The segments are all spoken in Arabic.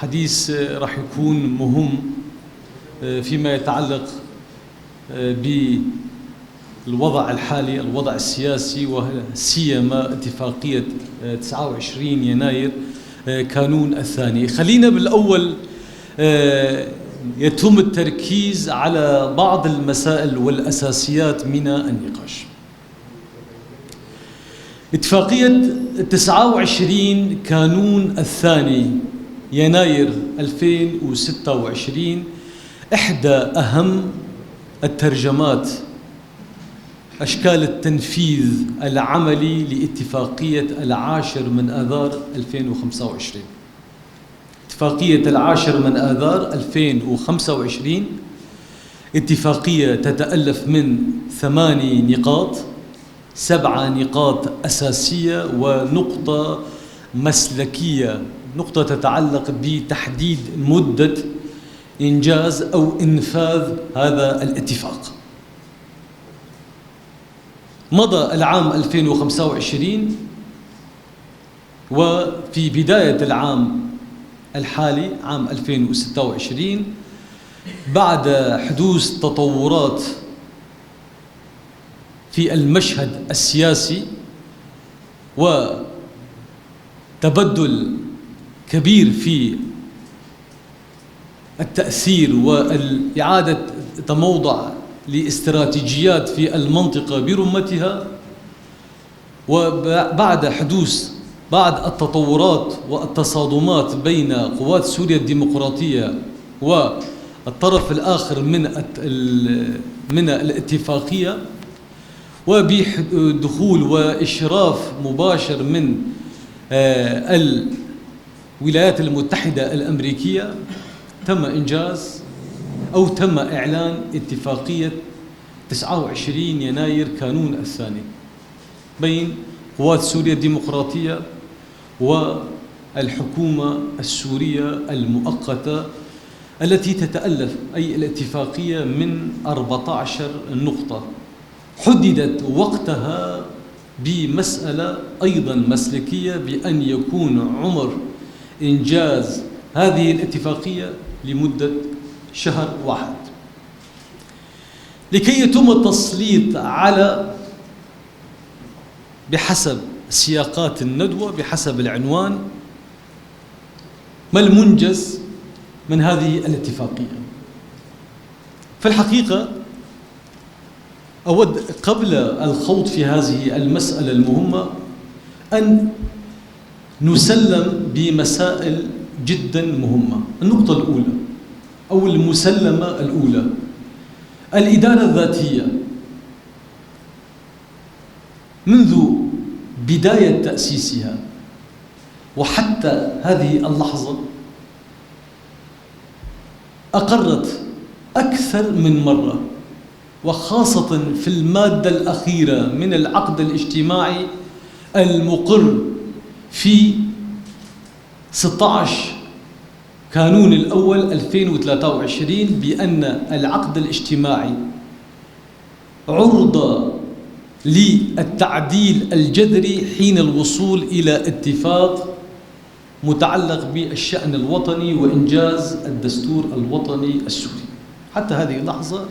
حديث راح يكون مهم فيما يتعلق بالوضع الحالي، الوضع السياسي، وسيما اتفاقية 29 يناير كانون الثاني. خلينا بالأول يتم التركيز على بعض المسائل والأساسيات من النقاش. اتفاقية 29 كانون الثاني يناير 2026 إحدى أهم الترجمات أشكال التنفيذ العملي لاتفاقية 10 من آذار 2025. اتفاقية 10 من آذار 2025 اتفاقية تتألف من 8 نقاط، 7 نقاط أساسية ونقطة مسلكية، نقطة تتعلق بتحديد مدة إنجاز أو إنفاذ هذا الاتفاق. مضى العام 2025 وفي بداية العام الحالي عام 2026 بعد حدوث تطورات في المشهد السياسي وتبدل كبير في التأثير وإعادة تموضع لاستراتيجيات في المنطقة برمتها، وبعد حدوث بعد التطورات والتصادمات بين قوات سوريا الديمقراطية والطرف الآخر من الاتفاقية، وبدخول وإشراف مباشر من الولايات المتحدة الأمريكية، تم إنجاز أو تم إعلان اتفاقية 29 يناير كانون الثاني بين قوات سوريا الديمقراطية والحكومة السورية المؤقتة، التي تتألف أي الاتفاقية من 14 نقطة حددت وقتها بمسألة أيضا مسلكية، بأن يكون عمر إنجاز هذه الاتفاقية لمدة شهر واحد، لكي يتم التسليط على بحسب سياقات الندوة بحسب العنوان ما المنجز من هذه الاتفاقية. في الحقيقة أود قبل الخوض في هذه المسألة المهمة أن نسلم بمسائل جدا مهمة. النقطة الأولى أو المسلمة الأولى، الإدارة الذاتية منذ بداية تأسيسها وحتى هذه اللحظة أقرت أكثر من مرة، وخاصة في المادة الأخيرة من العقد الاجتماعي المقر في 16 كانون الأول 2023 بأن العقد الاجتماعي عرضة للتعديل الجذري حين الوصول إلى اتفاق متعلق بالشأن الوطني وإنجاز الدستور الوطني السوري. حتى هذه اللحظة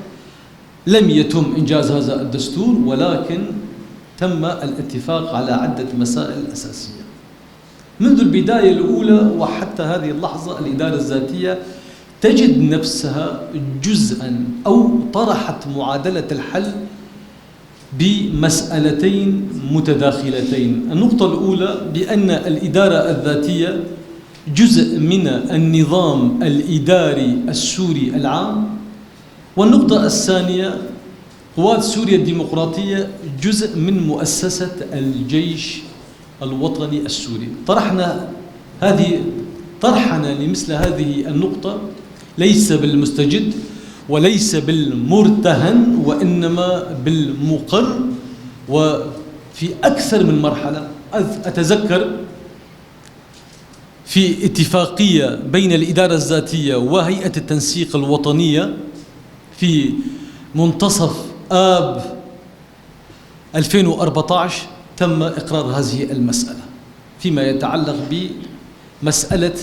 لم يتم إنجاز هذا الدستور، ولكن تم الاتفاق على عدة مسائل أساسية. منذ البداية الأولى وحتى هذه اللحظة الإدارة الذاتية تجد نفسها جزءاً أو طرحت معادلة الحل بمسألتين متداخلتين. النقطة الأولى بأن الإدارة الذاتية جزء من النظام الإداري السوري العام، والنقطة الثانية قوات سوريا الديمقراطية جزء من مؤسسة الجيش الوطني السوري. طرحنا لمثل هذه النقطة ليس بالمستجد وليس بالمرتهن، وإنما بالمقر، وفي أكثر من مرحلة. أتذكر في اتفاقية بين الإدارة الذاتية وهيئة التنسيق الوطنية في منتصف آب 2014 تم إقرار هذه المسألة فيما يتعلق بمسألة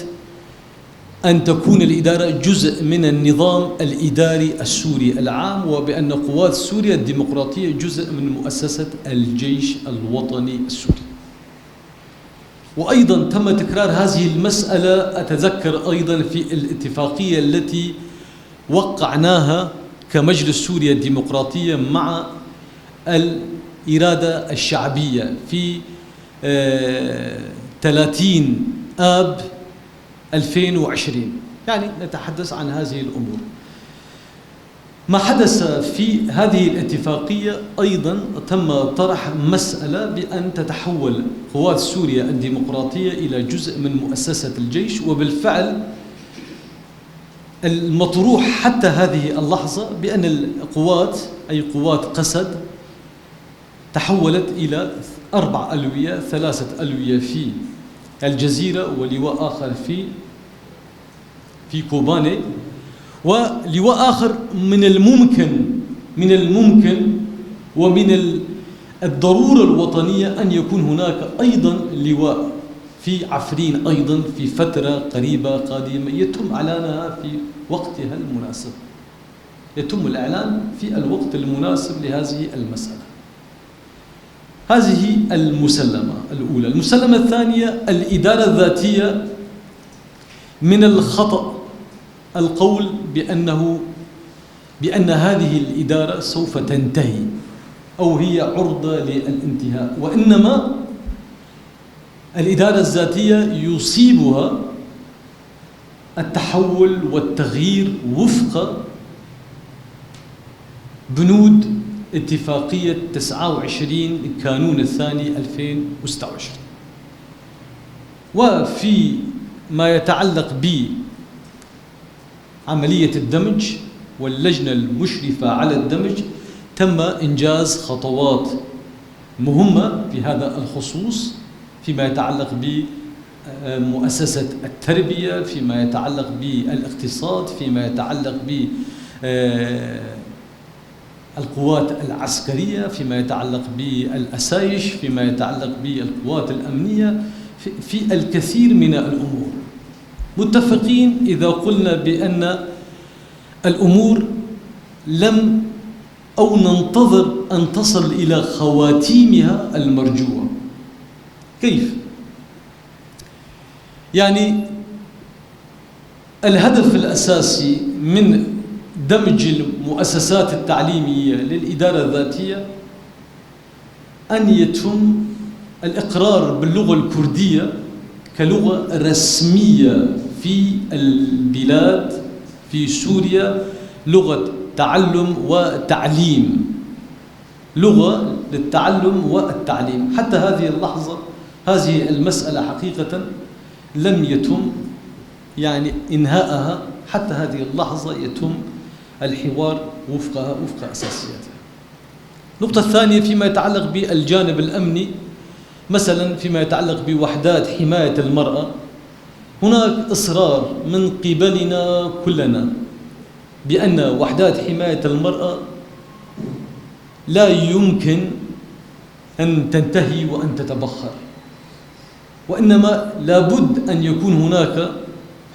أن تكون الإدارة جزء من النظام الإداري السوري العام، وبأن قوات سوريا الديمقراطية جزء من مؤسسة الجيش الوطني السوري. وأيضا تم تكرار هذه المسألة أتذكر أيضا في الاتفاقية التي وقعناها كمجلس سوريا الديمقراطية مع الإرادة الشعبية في 30 آب 2020، يعني نتحدث عن هذه الأمور. ما حدث في هذه الاتفاقية أيضا تم طرح مسألة بأن تتحول قوات سوريا الديمقراطية إلى جزء من مؤسسة الجيش، وبالفعل المطروح حتى هذه اللحظة بأن القوات أي قوات قسد تحولت إلى 4 ألوية، 3 ألوية في الجزيرة ولواء آخر في كوباني، ولواء آخر من الممكن ومن الضرورة الوطنية أن يكون هناك أيضا لواء في عفرين أيضا في فترة قريبة قادمة يتم إعلانها في وقتها المناسب. يتم الإعلان في الوقت المناسب لهذه المسألة. هذه المسلمة الأولى. المسلمة الثانية الإدارة الذاتية. من الخطأ القول بأن هذه الإدارة سوف تنتهي أو هي عرضة للانتهاء، وإنما الإدارة الذاتية يصيبها التحول والتغيير وفق بنود اتفاقية 29 كانون الثاني 2026. وفي ما يتعلق بعملية الدمج واللجنة المشرفة على الدمج تم إنجاز خطوات مهمة في هذا الخصوص، فيما يتعلق بمؤسسة التربية، فيما يتعلق بالاقتصاد، فيما يتعلق بالقوات العسكرية، فيما يتعلق بالأسايش، فيما يتعلق بالقوات الأمنية، في الكثير من الأمور. متفقين إذا قلنا بأن الأمور لم أو ننتظر أن تصل إلى خواتيمها المرجوة. كيف؟ يعني الهدف الأساسي من دمج المؤسسات التعليمية للإدارة الذاتية أن يتم الإقرار باللغة الكردية كلغة رسمية في البلاد في سوريا، لغة تعلم وتعليم، لغة للتعلم والتعليم. حتى هذه اللحظة هذه المسألة حقيقة لم يتم يعني إنهاءها، حتى هذه اللحظة يتم الحوار وفق أساسياتها. النقطة الثانية فيما يتعلق بالجانب الأمني، مثلا فيما يتعلق بوحدات حماية المرأة، هناك إصرار من قبلنا كلنا بأن وحدات حماية المرأة لا يمكن أن تنتهي وأن تتبخر، وإنما لابد أن يكون هناك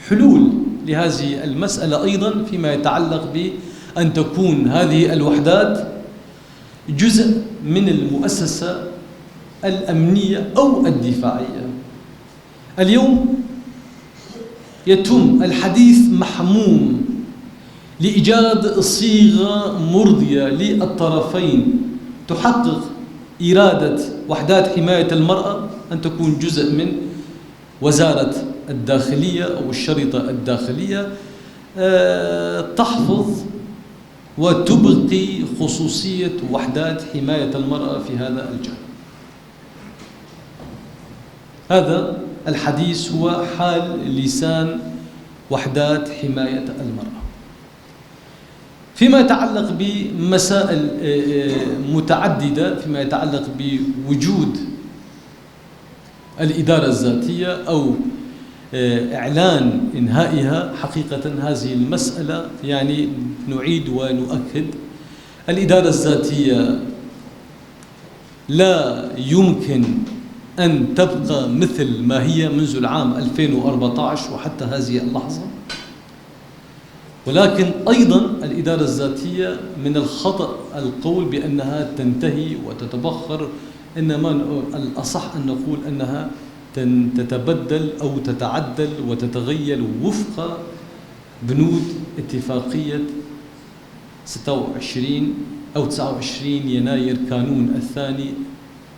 حلول لهذه المسألة أيضا، فيما يتعلق بأن تكون هذه الوحدات جزء من المؤسسة الأمنية أو الدفاعية. اليوم يتم الحديث محموم لإيجاد صيغة مرضية للطرفين تحقق إرادة وحدات حماية المرأة أن تكون جزء من وزارة الداخلية أو الشرطة الداخلية، تحفظ وتبقي خصوصية وحدات حماية المرأة في هذا الجانب. هذا الحديث هو حال لسان وحدات حماية المرأة. فيما يتعلق بمسائل متعددة، فيما يتعلق بوجود الإدارة الذاتية أو إعلان إنهائها، حقيقة هذه المسألة يعني نعيد ونؤكد الإدارة الذاتية لا يمكن أن تبقى مثل ما هي منذ العام 2014 وحتى هذه اللحظة. ولكن أيضا الإدارة الذاتية من الخطأ القول بأنها تنتهي وتتبخر، إنما الأصح أن نقول أنها تتبدل أو تتعدل وتتغير وفق بنود اتفاقية 26 أو 29 يناير كانون الثاني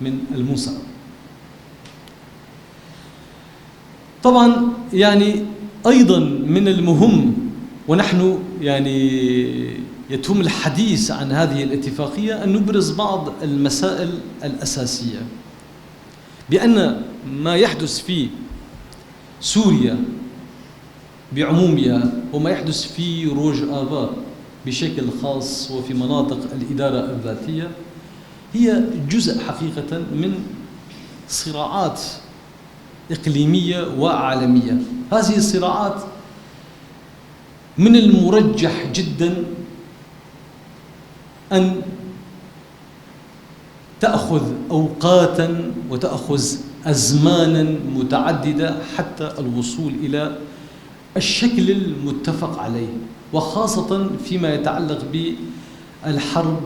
من الموسى. طبعا يعني أيضا من المهم، ونحن يعني يتم الحديث عن هذه الاتفاقية، أن نبرز بعض المسائل الأساسية، بأن ما يحدث في سوريا بعمومها وما يحدث في روج آبا بشكل خاص وفي مناطق الإدارة الذاتية هي جزء حقيقة من صراعات إقليمية وعالمية. هذه الصراعات من المرجح جدا أن تأخذ أوقاتا وتأخذ أزمانا متعددة حتى الوصول إلى الشكل المتفق عليه، وخاصة فيما يتعلق بالحرب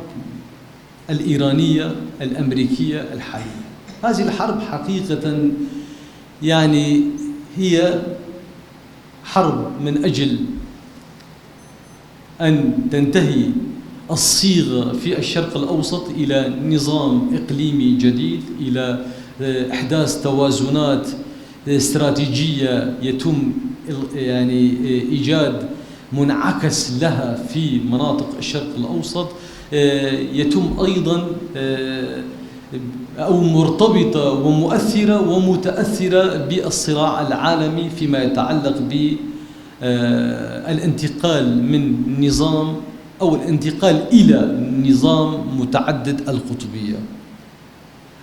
الإيرانية الأمريكية الحالية. هذه الحرب حقيقة يعني هي حرب من أجل أن تنتهي الصيغة في الشرق الأوسط إلى نظام إقليمي جديد، إلى إحداث توازنات استراتيجية يتم يعني إيجاد منعكس لها في مناطق الشرق الأوسط، يتم أيضا أو مرتبطة ومؤثرة ومتأثرة بالصراع العالمي فيما يتعلق بالانتقال من نظام أو الانتقال إلى نظام متعدد القطبية.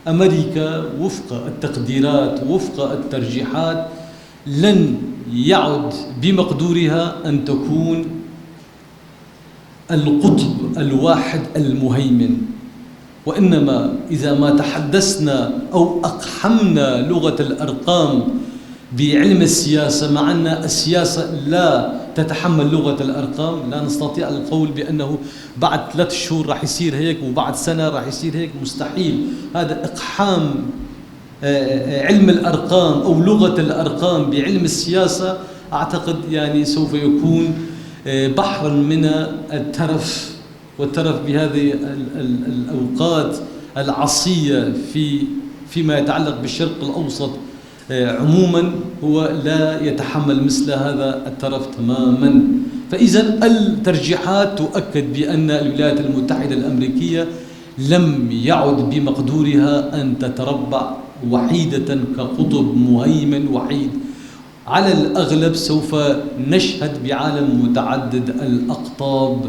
أمريكا وفق التقديرات وفق الترجيحات لن يعد بمقدورها أن تكون القطب الواحد المهيمن، وإنما إذا ما تحدثنا أو أقحمنا لغة الأرقام بعلم السياسة، مع أن السياسة لا تتحمل لغة الأرقام، لا نستطيع القول بأنه بعد 3 شهور راح يصير هيك وبعد سنة راح يصير هيك، مستحيل. هذا إقحام علم الأرقام أو لغة الأرقام بعلم السياسة أعتقد يعني سوف يكون بحرا من الترف، والترف بهذه الأوقات العصية فيما يتعلق بالشرق الأوسط عموما هو لا يتحمل مثل هذا الترف تماما. فإذا الترجيحات تؤكد بأن الولايات المتحدة الأمريكية لم يعد بمقدورها أن تتربع وحيدة كقطب مهيمن وحيد. على الأغلب سوف نشهد بعالم متعدد الأقطاب،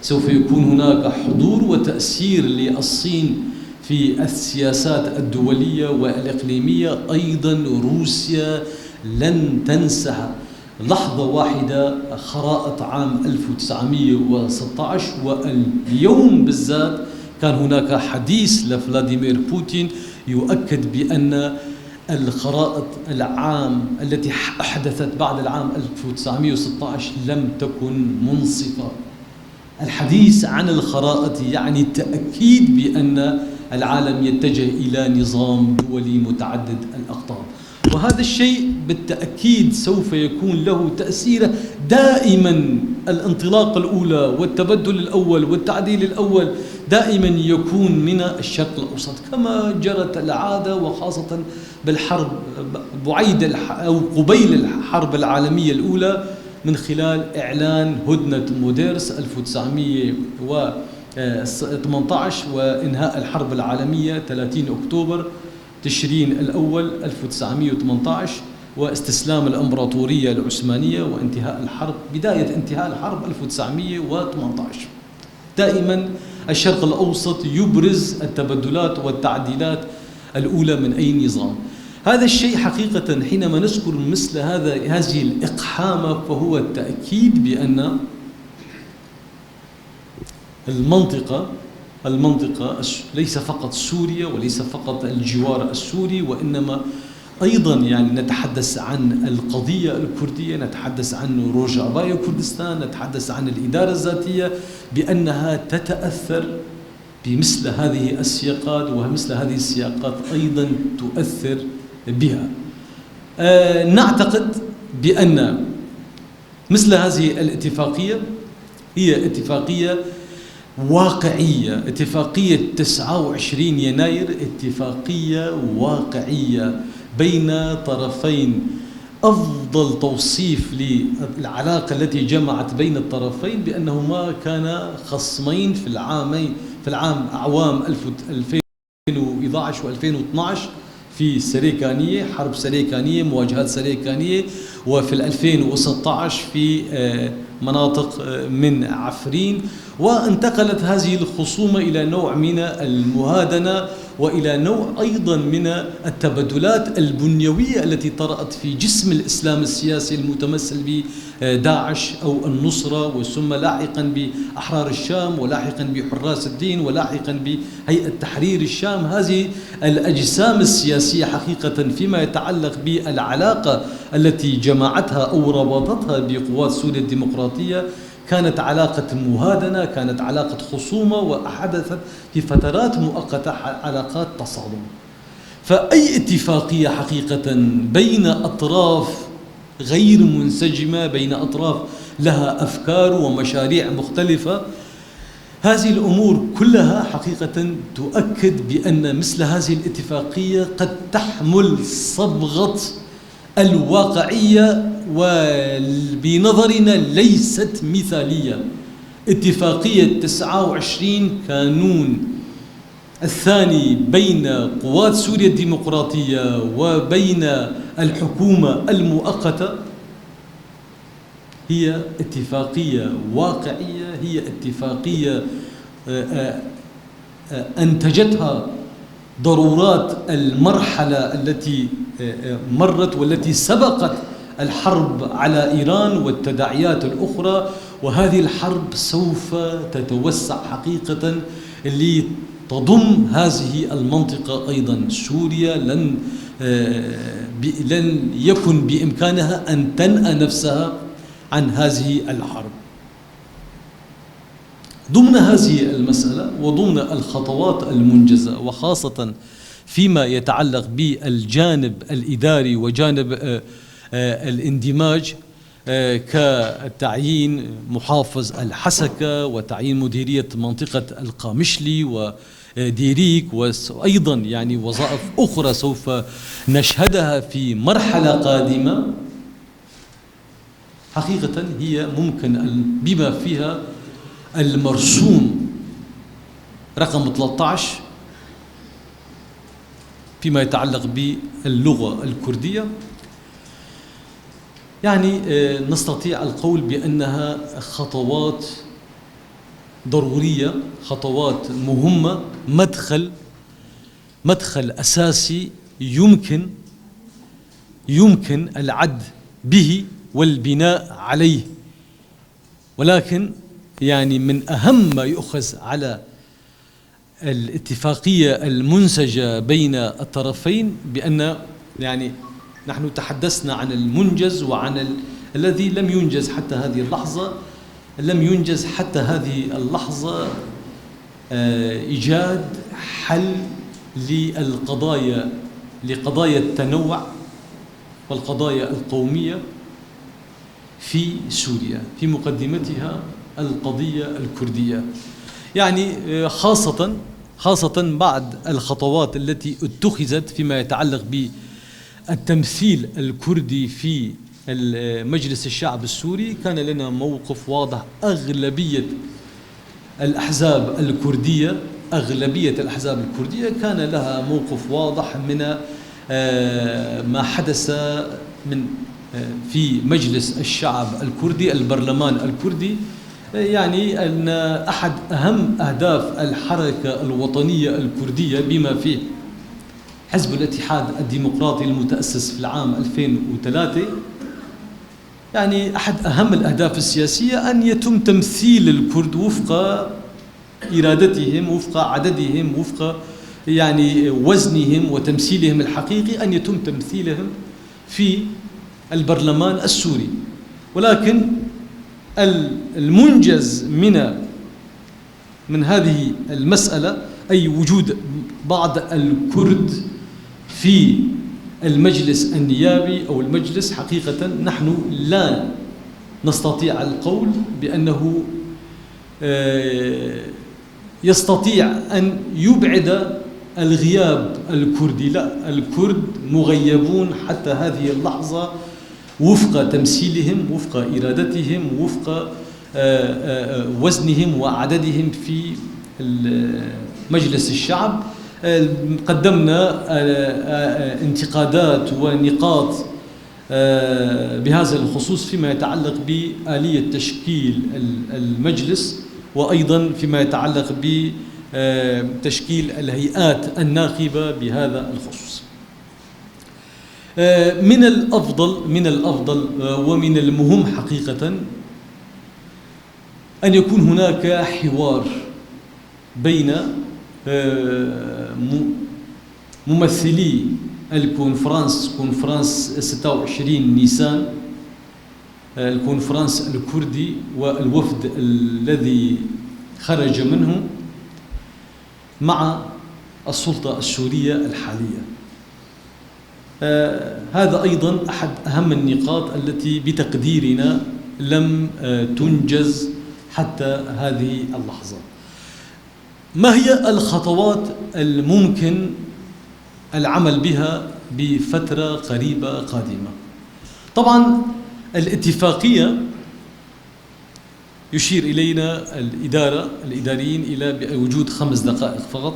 سوف يكون هناك حضور وتأثير للصين في السياسات الدولية والإقليمية. أيضا روسيا لن تنسى لحظة واحدة خرائط عام 1916، واليوم بالذات كان هناك حديث لفلاديمير بوتين يؤكد بأن الخرائط العام التي أحدثت بعد العام 1916 لم تكن منصفة. الحديث عن الخرائط يعني التأكيد بأن العالم يتجه إلى نظام دولي متعدد الأقطاب، وهذا الشيء بالتأكيد سوف يكون له تأثير دائما. الانطلاقة الأولى والتبدل الأول والتعديل الأول دائما يكون من الشرق الأوسط كما جرت العادة، وخاصة بالحرب بعيد أو قبيل الحرب العالمية الأولى من خلال إعلان هدنة موديرس 1918 وإنهاء الحرب العالمية 30 أكتوبر تشرين الأول 1918 واستسلام الإمبراطورية العثمانية وانتهاء الحرب، بداية انتهاء الحرب 1918. دائما الشرق الأوسط يبرز التبدلات والتعديلات الأولى من أي نظام. هذا الشيء حقيقة حينما نذكر مثل هذه الإقحامة فهو التأكيد بأن المنطقة المنطقة، ليس فقط سوريا وليس فقط الجوار السوري، وإنما أيضا يعني نتحدث عن القضية الكردية، نتحدث عن روجافايا كردستان، نتحدث عن الإدارة الذاتية، بأنها تتأثر بمثل هذه السياقات، ومثل هذه السياقات أيضا تؤثر بها. نعتقد بأن مثل هذه الاتفاقية هي اتفاقية واقعية، اتفاقية 29 يناير اتفاقية واقعية بين طرفين. أفضل توصيف للعلاقة التي جمعت بين الطرفين بأنهما كانا خصمين في أعوام 2011 و2012 في سريكانية، حرب سريكانية، مواجهات سريكانية، وفي 2016 في مناطق من عفرين. وانتقلت هذه الخصومة إلى نوع من المهادنة، وإلى نوع أيضا من التبادلات البنيوية التي طرأت في جسم الإسلام السياسي المتمثل بداعش أو النصرة، وثم لاحقا بأحرار الشام، ولاحقا بحراس الدين، ولاحقا بهيئة تحرير الشام. هذه الأجسام السياسية حقيقة فيما يتعلق بالعلاقة التي جمعتها أو ربطتها بقوات سوريا الديمقراطية كانت علاقة مهادنة، كانت علاقة خصومة، وحدثت في فترات مؤقتة علاقات تصادم. فأي اتفاقية حقيقة بين أطراف غير منسجمة، بين أطراف لها أفكار ومشاريع مختلفة، هذه الأمور كلها حقيقة تؤكد بأن مثل هذه الاتفاقية قد تحمل صبغة الواقعية، وبنظرنا ليست مثالية. اتفاقية 29 كانون الثاني بين قوات سوريا الديمقراطية وبين الحكومة المؤقتة هي اتفاقية واقعية، هي اتفاقية أنتجتها ضرورات المرحلة التي مرت والتي سبقت الحرب على إيران والتداعيات الأخرى. وهذه الحرب سوف تتوسع حقيقة لتضم هذه المنطقة أيضا. سوريا لن يكن بإمكانها أن تنأى نفسها عن هذه الحرب. ضمن هذه المسألة وضمن الخطوات المنجزة، وخاصة فيما يتعلق بالجانب الإداري وجانب الاندماج، كتعيين محافظ الحسكة وتعيين مديرية منطقة القامشلي وديريك، وأيضا يعني وظائف أخرى سوف نشهدها في مرحلة قادمة، حقيقة هي ممكن بما فيها المرسوم رقم 13 فيما يتعلق باللغة الكردية. يعني نستطيع القول بأنها خطوات ضرورية، خطوات مهمة، مدخل أساسي يمكن العد به والبناء عليه. ولكن يعني من أهم ما يؤخذ على الاتفاقية المنسجة بين الطرفين بأن يعني نحن تحدثنا عن المنجز وعن الذي لم ينجز حتى هذه اللحظة. لم ينجز حتى هذه اللحظة إيجاد حل لقضايا التنوع والقضايا القومية في سوريا، في مقدمتها القضية الكردية. يعني خاصة بعد الخطوات التي اتخذت فيما يتعلق بالتمثيل الكردي في مجلس الشعب السوري، كان لنا موقف واضح. أغلبية الأحزاب الكردية كان لها موقف واضح من ما حدث في مجلس الشعب الكردي، البرلمان الكردي. يعني أن أحد أهم أهداف الحركة الوطنية الكردية بما فيه حزب الاتحاد الديمقراطي المتأسس في العام 2003، يعني أحد أهم الأهداف السياسية أن يتم تمثيل الكرد وفق إرادتهم، وفق عددهم، وفق يعني وزنهم وتمثيلهم الحقيقي، أن يتم تمثيلهم في البرلمان السوري. ولكن المنجز من هذه المسألة، أي وجود بعض الكرد في المجلس النيابي أو المجلس، حقيقة نحن لا نستطيع القول بأنه يستطيع أن يبعد الغياب الكردي. لا، الكرد مغيبون حتى هذه اللحظة وفق تمثيلهم، وفق إرادتهم، وفق وزنهم وعددهم في مجلس الشعب. قدمنا انتقادات ونقاط بهذا الخصوص فيما يتعلق بآلية تشكيل المجلس، وأيضا فيما يتعلق بتشكيل الهيئات الناخبة بهذا الخصوص. من الأفضل ومن المهم حقيقة أن يكون هناك حوار بين ممثلي كونفرانس 26 نيسان، الكونفرانس الكردي، والوفد الذي خرج منه مع السلطة السورية الحالية. هذا أيضا أحد أهم النقاط التي بتقديرنا لم تنجز حتى هذه اللحظة. ما هي الخطوات الممكن العمل بها بفترة قريبة قادمة؟ طبعا الاتفاقية يشير إلينا الإداريين إلى وجود 5 دقائق فقط.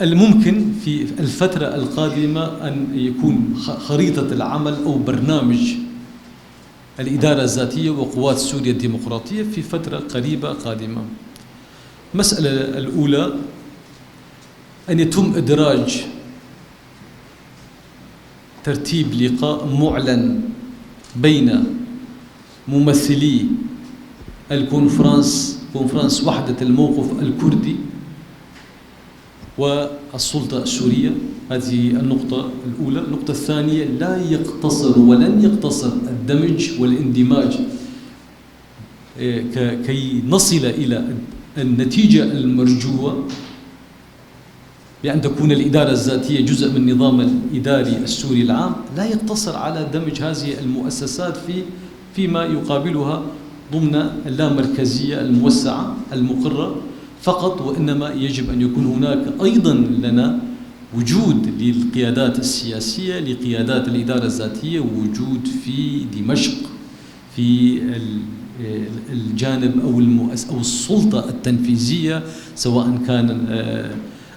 الممكن في الفترة القادمة أن يكون خريطة العمل أو برنامج الإدارة الذاتية وقوات سوريا الديمقراطية في فترة قريبة قادمة. المسألة الأولى أن يتم إدراج ترتيب لقاء معلن بين ممثلي كونفرانس وحدة الموقف الكردي والسلطة السورية. هذه النقطة الأولى. النقطة الثانية، لا يقتصر ولن يقتصر الدمج والاندماج كي نصل إلى النتيجة المرجوة بأن تكون الإدارة الذاتية جزء من النظام الإداري السوري العام، لا يقتصر على دمج هذه المؤسسات فيما يقابلها ضمن اللامركزية الموسعة المقرة فقط، وإنما يجب أن يكون هناك أيضا لنا وجود للقيادات السياسية، لقيادات الإدارة الذاتية، وجود في دمشق في الجانب أو السلطة التنفيذية، سواء كان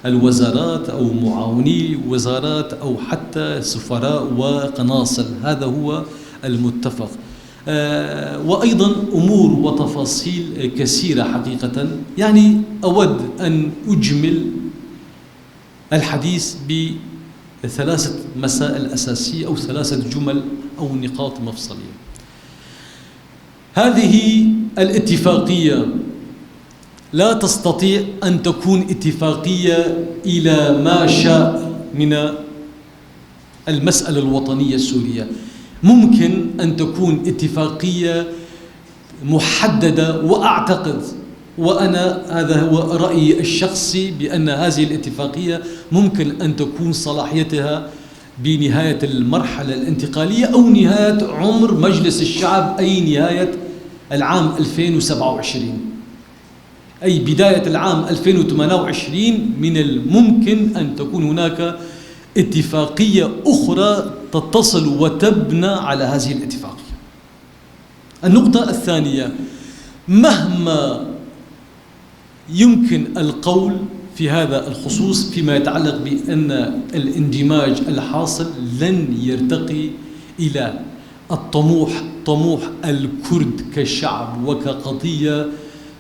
الوزارات أو معاوني وزارات أو حتى سفراء وقناصل. هذا هو المتفق. وأيضا أمور وتفاصيل كثيرة حقيقة. يعني أود أن أجمل الحديث ب3 مسائل أساسية أو 3 جمل أو نقاط مفصلية. هذه الاتفاقية لا تستطيع أن تكون اتفاقية إلى ما شاء من المسألة الوطنية السورية. ممكن أن تكون اتفاقية محددة، وأعتقد وأنا هذا هو رأيي الشخصي بأن هذه الاتفاقية ممكن أن تكون صلاحيتها بنهاية المرحلة الانتقالية أو نهاية عمر مجلس الشعب، أي نهاية العام 2027، أي بداية العام 2028 من الممكن أن تكون هناك اتفاقية أخرى تتصل وتبنى على هذه الاتفاقية. النقطة الثانية، مهما يمكن القول في هذا الخصوص فيما يتعلق بأن الاندماج الحاصل لن يرتقي إلى طموح الكرد كشعب وكقضية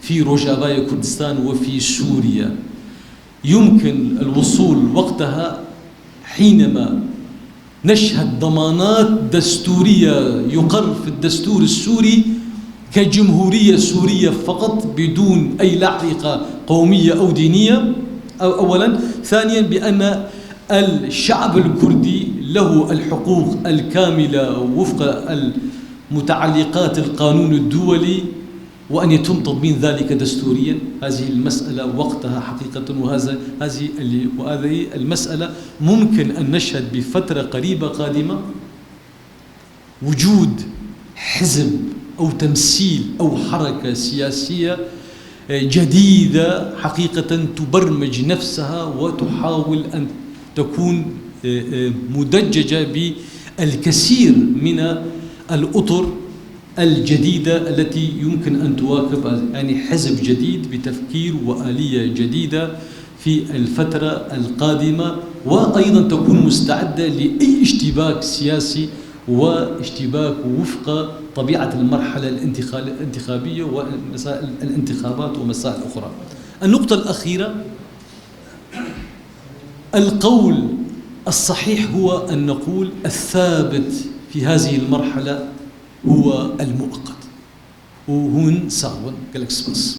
في روجافايا كردستان وفي سوريا. يمكن الوصول وقتها حينما نشهد ضمانات دستورية يقر في الدستور السوري كجمهورية سورية فقط بدون أي لعقة قومية أو دينية أولا. ثانيا بأن الشعب الكردي له الحقوق الكاملة وفق متعلقات القانون الدولي، وأن يتم تضمين ذلك دستوريا. هذه المسألة وقتها حقيقة، وهذه المسألة ممكن أن نشهد بفترة قريبة قادمة وجود حزب أو تمثيل أو حركة سياسية جديدة حقيقة تبرمج نفسها وتحاول أن تكون مدججة بالكثير من الأطر الجديدة التي يمكن أن تواكب، يعني حزب جديد بتفكير وآلية جديدة في الفترة القادمة، وأيضا تكون مستعدة لأي اشتباك سياسي واشتباك وفق طبيعة المرحلة الانتخابية ومسائل الانتخابات ومسائل أخرى. النقطة الأخيرة، القول الصحيح هو أن نقول الثابت في هذه المرحلة هو المؤقت، وهون ساون كالإكسبرس.